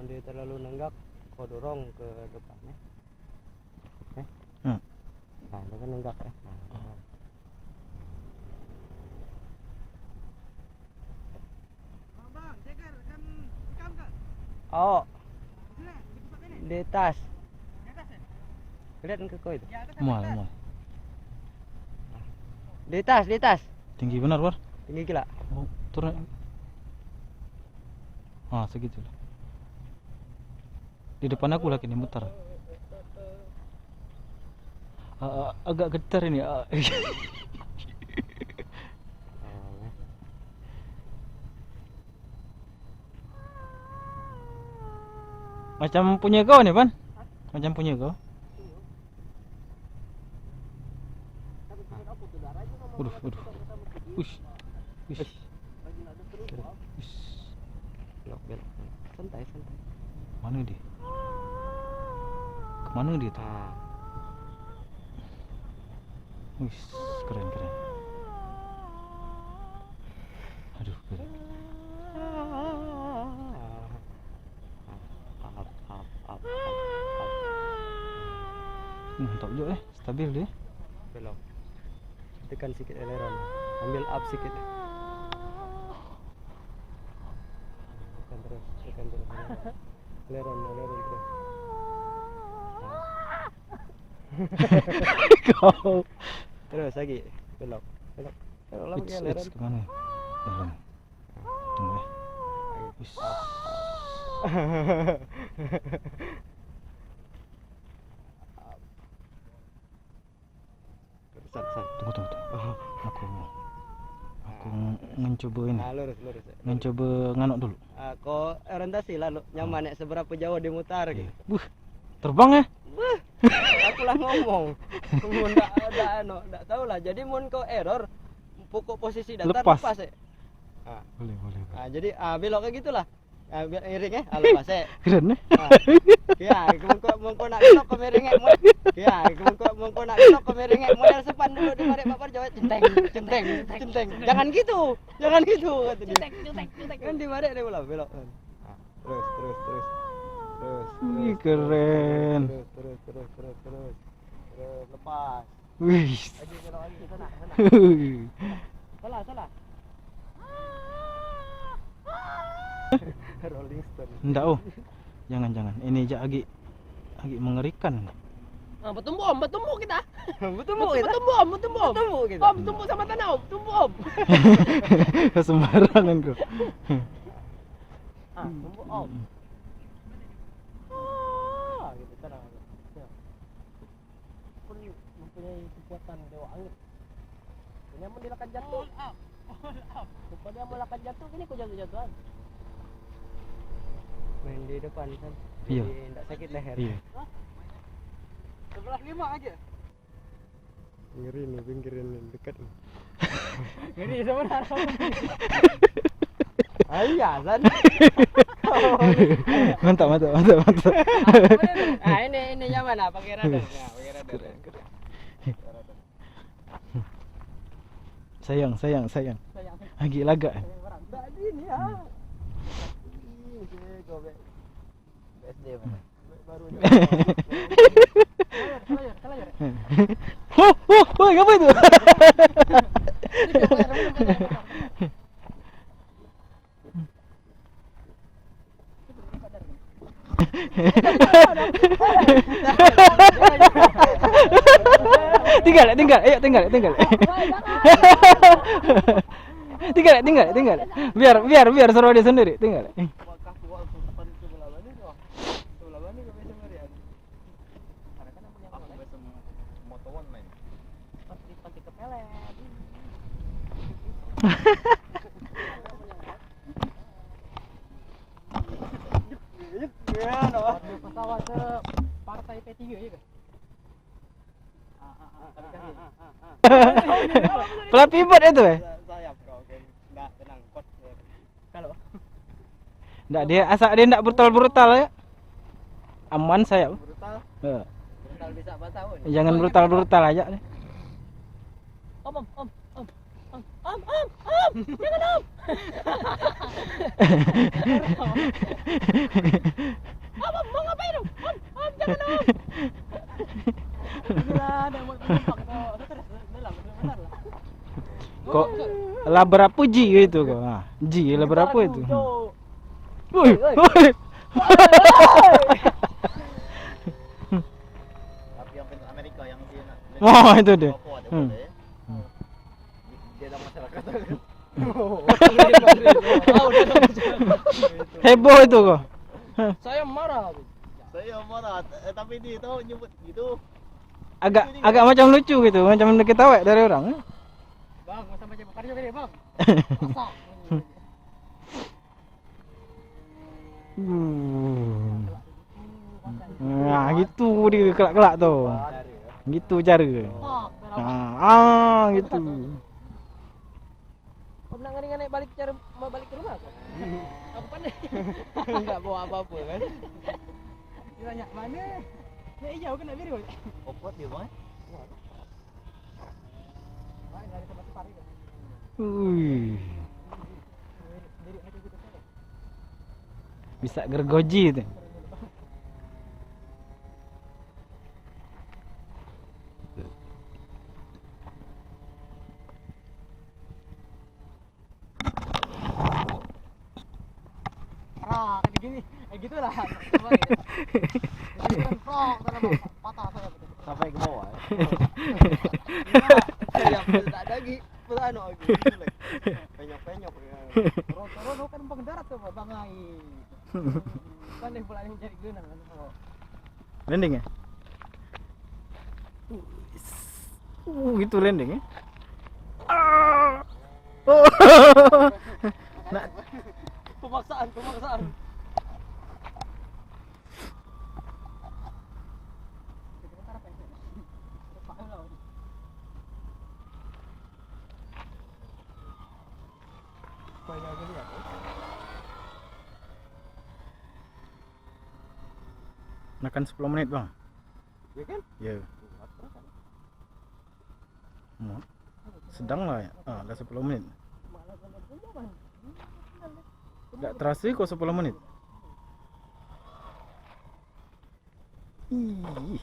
Kalau dia terlalu nenggak, kau dorong ke depannya. Nah, dia kan nenggak ya. Nah, Bang, ceker kan ikan kan? oh, Sini, di pusat ini. di tas. Di atas ya? Kelihatan ke kau itu? Di atas Mual, apa di atas? mual. Di tas. Tinggi benar, War. Tinggi gila. Oh, turun. Ah, segitu lah. Di depan aku lagi nih muter. Agak getar ini. Macam punya kau nih, Pan? Macam punya kau? Waduh. Ush. Ush. Ush. Belok. Santai. Mana dia? Kemana dia tuh? Ah, Wih, keren. Aduh, keren. Up. Mantap juga stabil dia. Belok. Tekan sedikit aileron. Ambil up sedikit. Tekan terus. Aileron terus. Kau. Terus lagi. Belok lagi aileron. Kemana? Aileron. Tunggu ya. Wih. San. Tunggu. Oh. Aku mencoba ini. Nah, lurus. Mencoba nganok dulu. Kau orientasi lah, nyaman seberapa jauh dimutar gitu. Buh, terbang ya? Aku lah ngomong. Mun enggak tahu lah. Jadi mun kau error, pokok posisi datar lepas ya. Boleh. Nah, jadi belok kayak gitulah. Biar iringnya lepas ya. Keren ya? Ya, mun kau nak belok ke miringnya. Ya, mun kau nak belok ke miringnya, model sepan dulu di mari bapak Jawa centeng. Jangan gitu kata dia. Centeng. Kan di mari dia belok. Terus. Wih, keren. Terus. Lepas. Wih. Lagi belok lagi sana. Salah. Rolling Stone. Enggak, jangan. Ini aja agak mengerikan. Bertumbuh kita. Bertumbuh kita. Bertumbuh kita. Om, tumbuh sama tanah, Om. Tumbuh, Om. Sembarangan kau. Tumbuh Om. Gitu tenang. Pun mempunyai kekuatan dewa angin. Ini yang mendilakan jatuh. Rupanya dia melakukan jatuh, ini kok jatuh-jatuhan. Main di depan kan. Iya. Jadi enggak sakit leher. Iya. 11.5 aja. Ngeri nih, pinggirin dekat nih. Ini sebenarnya. Iya, San. Mantap. Ini nyaman lah pakai radar. Pakai radar. Sayang. Lagi laga. Enggak ini ya. Ini gobek. BSD mana? Baru Kelayar. Apa itu? Tinggal. Ayo, tinggal. Tinggal. Biar suruh dia sendiri, tinggal. Pesawat ke partai P3 ya kan? Pelat pivot itu sayap kau kan. Enggak tenang kot. Kalau Nggak, dia asal dia nggak brutal ya. Aman sayap. brutal bisa patah. Jangan brutal aja deh. Om. Om, jangan Om. Om, mau ngapain Om? Om, jangan Om. Gila, ada yang mau menimpak kok. Terus, dalam, benar lah. Kok lah berapa G itu kok? Ah, G lah berapa itu? Woi, woi. Tapi yang pintar Amerika yang dia nak. Oh, itu dia. Papua ada Hmm. boleh. Dia dalam masyarakat. Heboh itu kok. Saya marah. Saya marah, tapi dia tahu nyebut gitu. Agak macam lucu gitu, macam ketawa dari orang. Bang, masa baca bakar juga dia, Bang. Masak. Nah, gitu dia kelak-kelak tu. Gitu cara. Gitu. Kau nak ngani-ngani balik cara mau balik ke rumah kok? Aku pandai. Enggak bawa apa-apa kan. Ditanya mana? Ya iya, kena biru. Opot dia bang. Dari tempat pari kan. Bisa gergoji tu. Parah kayak gini. Gitulah. Patah saya betul. Sampai ke bawah. Yang tak ada lagi. Pulang lagi. Penyok-penyok. Terus kan numpang darat tuh, Bang Ai. Pandai pula yang cari genang kan. Landing ya? Itu landing ya? Oh. Nak Pemaksaan. makan 10 menit bang. Ya kan? Ya. Sedang lah ya. Dah 10 menit. Tak terasa kok 10 menit. Ih.